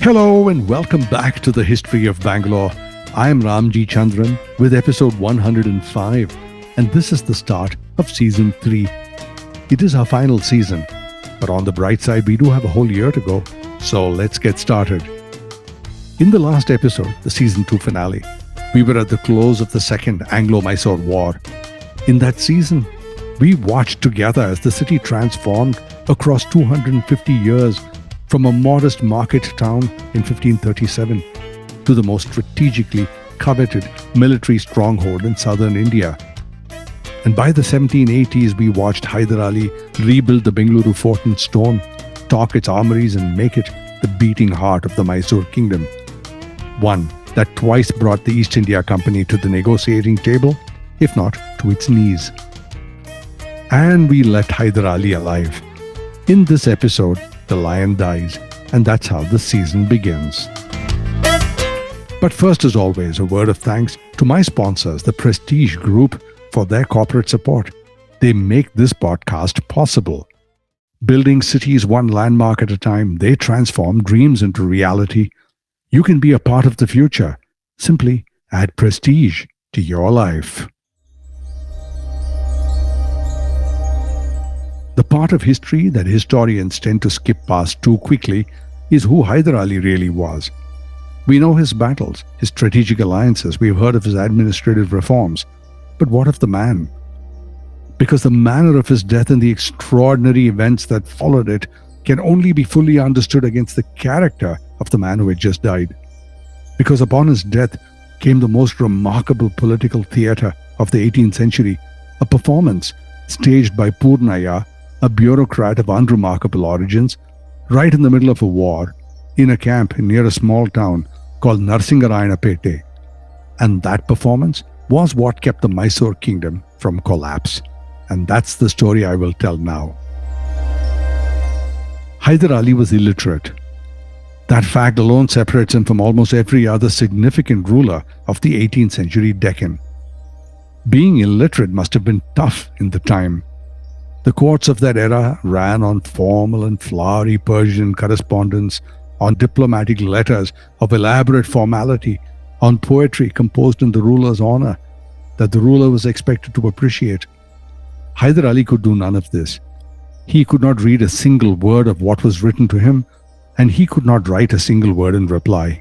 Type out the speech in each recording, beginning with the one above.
Hello and welcome back to the History of Bangalore. I am Ramjee Chandran with episode 105, and this is the start of season 3. It is our final season, but on the bright side, we do have a whole year to go, so let's get started. In the last episode, the season 2 finale, we were at the close of the Second Anglo-Mysore War. In that season, we watched together as the city transformed across 250 years from a modest market town in 1537 to the most strategically coveted military stronghold in southern India. And by the 1780s, we watched Hyder Ali rebuild the Bangalore fort in stone, stock its armories and make it the beating heart of the Mysore kingdom. One that twice brought the East India Company to the negotiating table, if not to its knees. And we left Hyder Ali alive. In this episode, the lion dies, and that's how the season begins. But first, as always, a word of thanks to my sponsors, the Prestige Group, for their corporate support. They make this podcast possible. Building cities one landmark at a time, they transform dreams into reality. You can be a part of the future. Simply add prestige to your life. The part of history that historians tend to skip past too quickly is who Hyder Ali really was. We know his battles, his strategic alliances, we've heard of his administrative reforms. But what of the man? Because the manner of his death and the extraordinary events that followed it can only be fully understood against the character of the man who had just died. Because upon his death came the most remarkable political theatre of the 18th century, a performance staged by Purniah, a bureaucrat of unremarkable origins, right in the middle of a war, in a camp near a small town called Narsingarayanapete. And that performance was what kept the Mysore kingdom from collapse. And that's the story I will tell now. Hyder Ali was illiterate. That fact alone separates him from almost every other significant ruler of the 18th century Deccan. Being illiterate must have been tough in the time. The courts of that era ran on formal and flowery Persian correspondence, on diplomatic letters of elaborate formality, on poetry composed in the ruler's honor that the ruler was expected to appreciate. Hyder Ali could do none of this. He could not read a single word of what was written to him, and he could not write a single word in reply.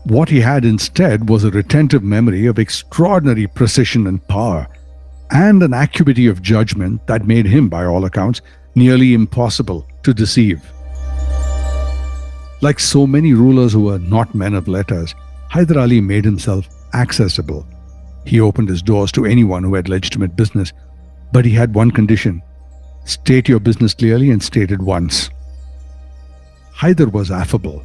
What he had instead was a retentive memory of extraordinary precision and power, and an acuity of judgment that made him, by all accounts, nearly impossible to deceive. Like so many rulers who were not men of letters, Hyder Ali made himself accessible. He opened his doors to anyone who had legitimate business, but he had one condition: state your business clearly and state it once. Hyder was affable,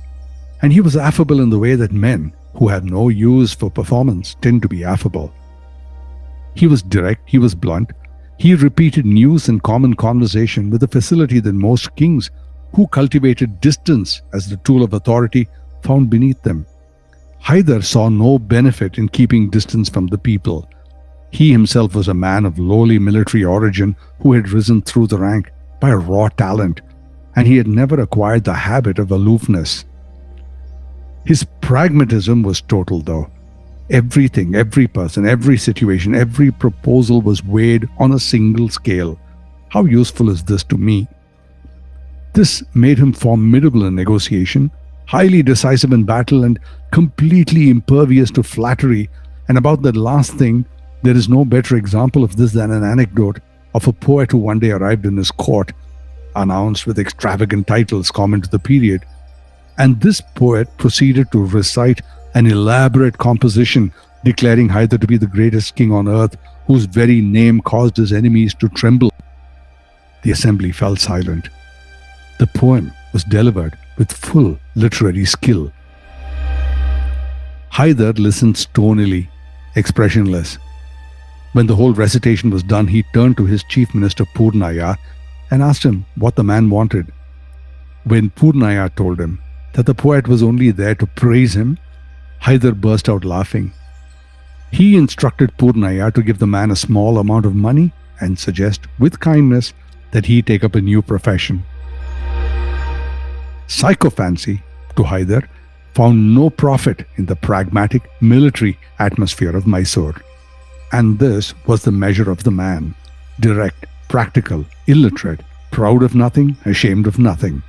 and he was affable in the way that men who have no use for performance tend to be affable. He was direct, he was blunt, he repeated news and common conversation with a facility that most kings who cultivated distance as the tool of authority found beneath them. Hyder saw no benefit in keeping distance from the people. He himself was a man of lowly military origin who had risen through the rank by raw talent, and he had never acquired the habit of aloofness. His pragmatism was total, though. Everything, every person, every situation, every proposal was weighed on a single scale. How useful is this to me? This made him formidable in negotiation, highly decisive in battle, and completely impervious to flattery. And about that last thing, there is no better example of this than an anecdote of a poet who one day arrived in his court, announced with extravagant titles common to the period. And this poet proceeded to recite an elaborate composition declaring Hyder to be the greatest king on earth, whose very name caused his enemies to tremble. The assembly fell silent. The poem was delivered with full literary skill. Hyder listened stonily, expressionless. When the whole recitation was done, he turned to his chief minister Purniah and asked him what the man wanted. When Purniah told him that the poet was only there to praise him, Hyder burst out laughing. He instructed Purniah to give the man a small amount of money and suggest, with kindness, that he take up a new profession. Sycophancy, to Hyder, found no profit in the pragmatic military atmosphere of Mysore. And this was the measure of the man: direct, practical, illiterate, proud of nothing, ashamed of nothing.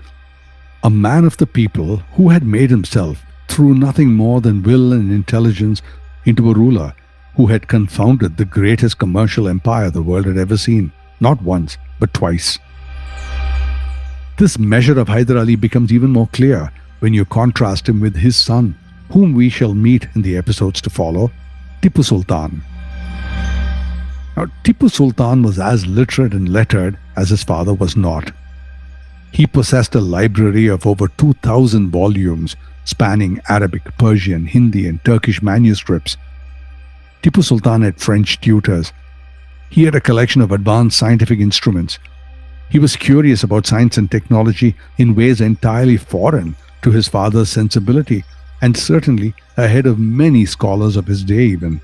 A man of the people who had made himself, through nothing more than will and intelligence, into a ruler who had confounded the greatest commercial empire the world had ever seen, not once, but twice. This measure of Hyder Ali becomes even more clear when you contrast him with his son, whom we shall meet in the episodes to follow, Tipu Sultan. Now, Tipu Sultan was as literate and lettered as his father was not. He possessed a library of over 2,000 volumes spanning Arabic, Persian, Hindi, and Turkish manuscripts. Tipu Sultan had French tutors. He had a collection of advanced scientific instruments. He was curious about science and technology in ways entirely foreign to his father's sensibility, and certainly ahead of many scholars of his day even.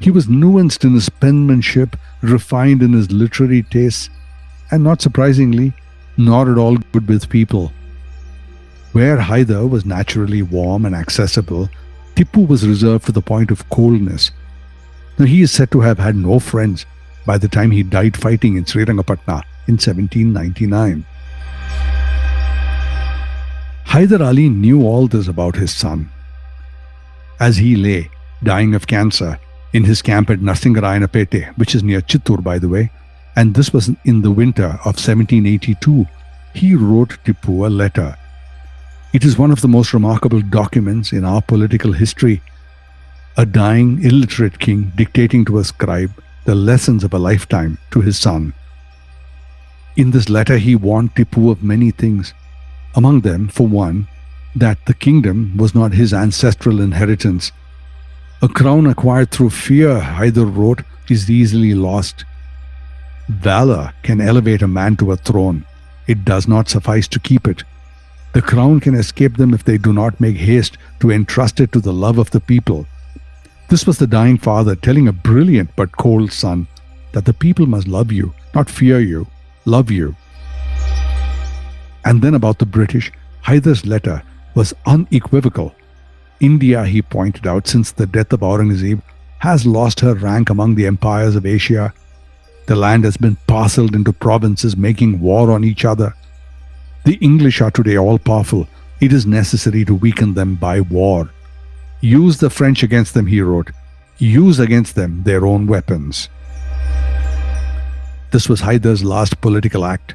He was nuanced in his penmanship, refined in his literary tastes, and not surprisingly, not at all good with people. Where Hyder was naturally warm and accessible, Tipu was reserved to the point of coldness. Now, he is said to have had no friends by the time he died fighting in Srirangapatna in 1799. Hyder Ali knew all this about his son. As he lay, dying of cancer, in his camp at Narsingarayanapettah, which is near Chittoor, by the way, and this was in the winter of 1782, he wrote Tipu a letter. It is one of the most remarkable documents in our political history. A dying, illiterate king dictating to a scribe the lessons of a lifetime to his son. In this letter, he warned Tipu of many things. Among them, for one, that the kingdom was not his ancestral inheritance. A crown acquired through fear, Hyder wrote, is easily lost. Valor can elevate a man to a throne. It does not suffice to keep it. The crown can escape them if they do not make haste to entrust it to the love of the people. This was the dying father telling a brilliant but cold son that the people must love you, not fear you, love you. And then about the British, Hyder's letter was unequivocal. India, he pointed out, since the death of Aurangzeb, has lost her rank among the empires of Asia. The land has been parceled into provinces making war on each other. The English are today all-powerful. It is necessary to weaken them by war. Use the French against them, he wrote. Use against them their own weapons. This was Hyder's last political act.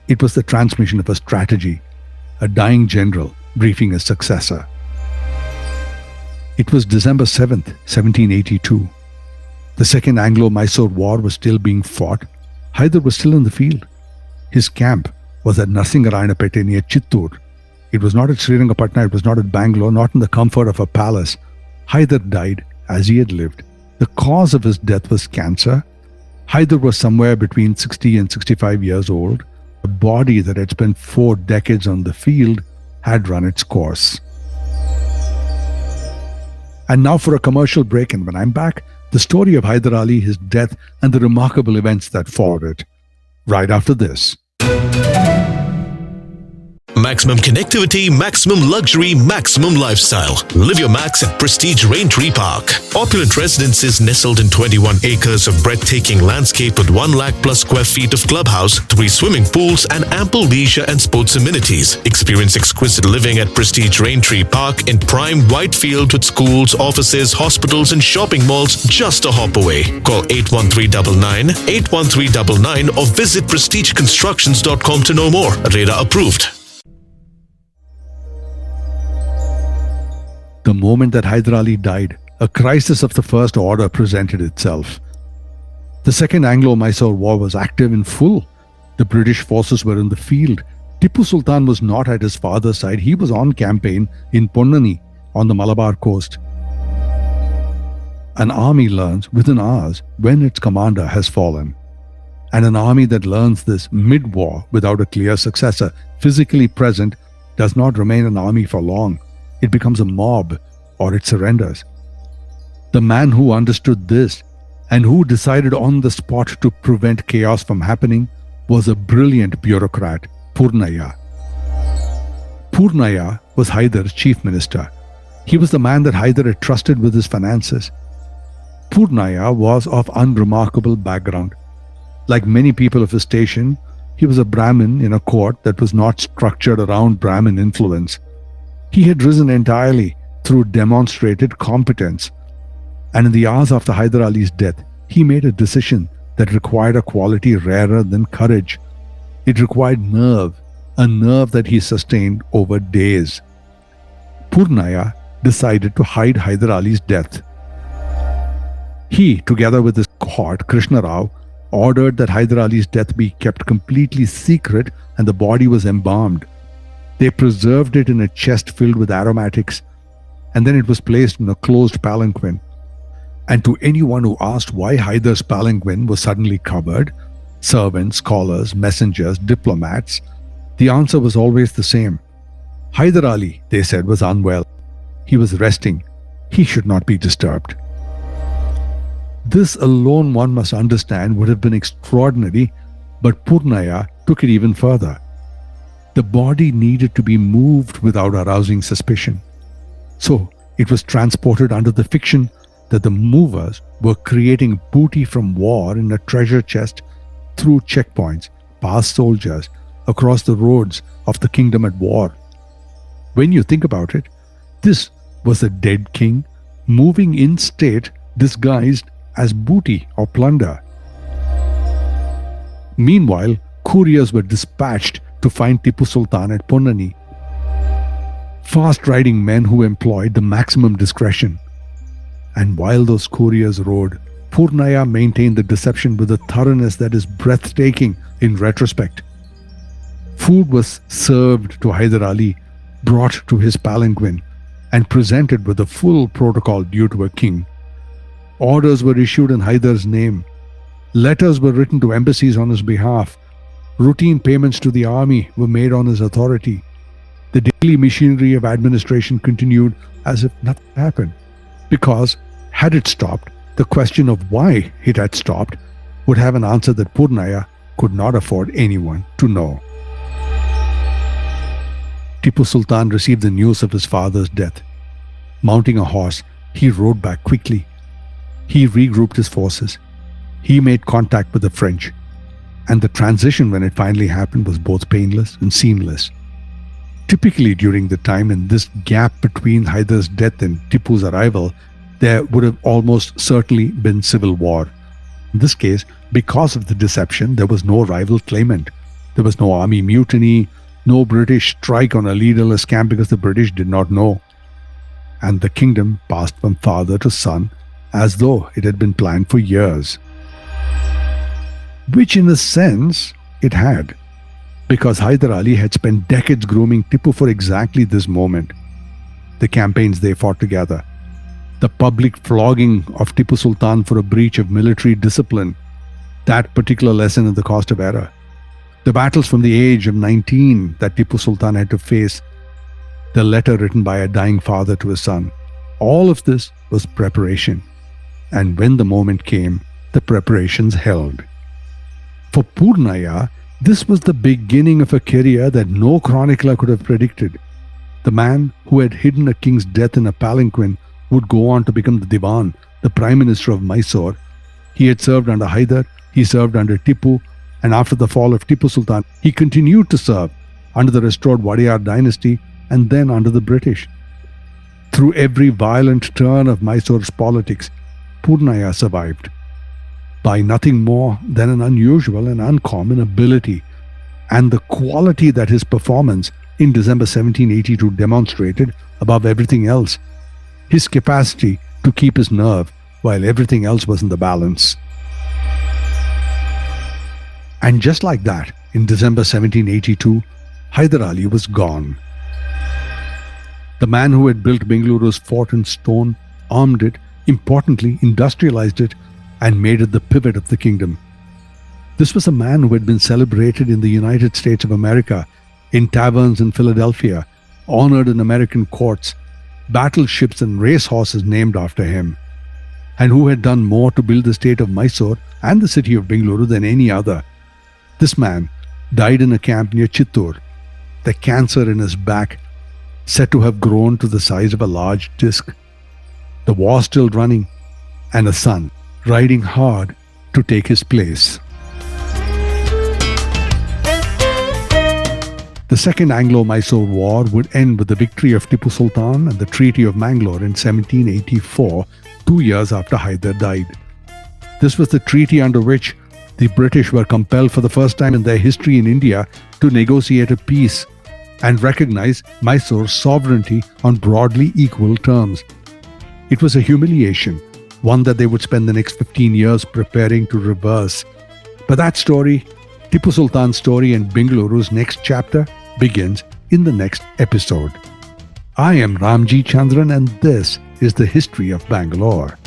It was the transmission of a strategy, a dying general briefing his successor. It was December 7th, 1782. The Second Anglo-Mysore War was still being fought. Hyder was still in the field. His camp was at Narsingarayanapettah near Chittoor. It was not at Srirangapatna, it was not at Bangalore, not in the comfort of a palace. Hyder died as he had lived. The cause of his death was cancer. Hyder was somewhere between 60 and 65 years old. The body that had spent 4 decades on the field had run its course. And now for a commercial break, and when I'm back, the story of Hyder Ali, his death, and the remarkable events that followed it. Right after this. Maximum connectivity, maximum luxury, maximum lifestyle. Live your max at Prestige Raintree Park. Opulent residences nestled in 21 acres of breathtaking landscape with 1 lakh plus square feet of clubhouse, 3 swimming pools, and ample leisure and sports amenities. Experience exquisite living at Prestige Raintree Park in prime Whitefield with schools, offices, hospitals, and shopping malls just a hop away. Call 81399 81399 or visit prestigeconstructions.com to know more. Radar approved. The moment that Hyder Ali died, a crisis of the first order presented itself. The Second Anglo-Mysore War was active in full. The British forces were in the field. Tipu Sultan was not at his father's side. He was on campaign in Purniah on the Malabar coast. An army learns within hours when its commander has fallen. And an army that learns this mid-war without a clear successor physically present does not remain an army for long. It becomes a mob, or it surrenders. The man who understood this and who decided on the spot to prevent chaos from happening was a brilliant bureaucrat, Purniah. Purniah was Hyder's chief minister. He was the man that Hyder had trusted with his finances. Purniah was of unremarkable background. Like many people of his station, he was a Brahmin in a court that was not structured around Brahmin influence. He had risen entirely through demonstrated competence. And in the hours after Hyder Ali's death, he made a decision that required a quality rarer than courage. It required nerve, a nerve that he sustained over days. Purniah decided to hide Hyder Ali's death. He, together with his cohort, Krishna Rao, ordered that Hyder Ali's death be kept completely secret and the body was embalmed. They preserved it in a chest filled with aromatics, and then it was placed in a closed palanquin. And to anyone who asked why Hyder's palanquin was suddenly covered, servants, scholars, messengers, diplomats, the answer was always the same. Hyder Ali, they said, was unwell. He was resting. He should not be disturbed. This alone, one must understand, would have been extraordinary, but Purniah took it even further. The body needed to be moved without arousing suspicion. So it was transported under the fiction that the movers were creating booty from war in a treasure chest through checkpoints, past soldiers, across the roads of the kingdom at war. When you think about it, this was a dead king moving in state disguised as booty or plunder. Meanwhile, couriers were dispatched to find Tipu Sultan at Purniah. Fast-riding men who employed the maximum discretion. And while those couriers rode, Purniah maintained the deception with a thoroughness that is breathtaking in retrospect. Food was served to Hyder Ali, brought to his palanquin, and presented with the full protocol due to a king. Orders were issued in Hyder's name. Letters were written to embassies on his behalf. Routine payments to the army were made on his authority. The daily machinery of administration continued as if nothing happened. Because, had it stopped, the question of why it had stopped would have an answer that Purniah could not afford anyone to know. Tipu Sultan received the news of his father's death. Mounting a horse, he rode back quickly. He regrouped his forces. He made contact with the French. And the transition, when it finally happened, was both painless and seamless. Typically, during the time in this gap between Hyder's death and Tipu's arrival, there would have almost certainly been civil war. In this case, because of the deception, there was no rival claimant. There was no army mutiny, no British strike on a leaderless camp because the British did not know. And the kingdom passed from father to son as though it had been planned for years. Which in a sense, it had. Because Hyder Ali had spent decades grooming Tipu for exactly this moment. The campaigns they fought together. The public flogging of Tipu Sultan for a breach of military discipline. That particular lesson in the cost of error. The battles from the age of 19 that Tipu Sultan had to face. The letter written by a dying father to his son. All of this was preparation. And when the moment came, the preparations held. For Purniah, this was the beginning of a career that no chronicler could have predicted. The man who had hidden a king's death in a palanquin would go on to become the Diwan, the Prime Minister of Mysore. He had served under Hyder, he served under Tipu, and after the fall of Tipu Sultan, he continued to serve under the restored Wadiyar dynasty and then under the British. Through every violent turn of Mysore's politics, Purniah survived. By nothing more than an unusual and uncommon ability, and the quality that his performance in December 1782 demonstrated above everything else, his capacity to keep his nerve while everything else was in the balance. And just like that, in December 1782, Hyder Ali was gone. The man who had built Bengaluru's fort in stone, armed it, importantly industrialized it, and made it the pivot of the kingdom. This was a man who had been celebrated in the United States of America, in taverns in Philadelphia, honored in American courts, battleships and racehorses named after him. and who had done more to build the state of Mysore and the city of Bangalore than any other. This man died in a camp near Chittoor. The cancer in his back said to have grown to the size of a large disc. The war still running, and a son riding hard to take his place. The Second Anglo-Mysore War would end with the victory of Tipu Sultan and the Treaty of Bangalore in 1784, 2 years after Hyder died. This was the treaty under which the British were compelled for the first time in their history in India to negotiate a peace and recognize Mysore's sovereignty on broadly equal terms. It was a humiliation, one that they would spend the next 15 years preparing to reverse. But that story, Tipu Sultan's story and Bengaluru's next chapter, begins in the next episode. I am Ramjee Chandran, and this is the history of Bangalore.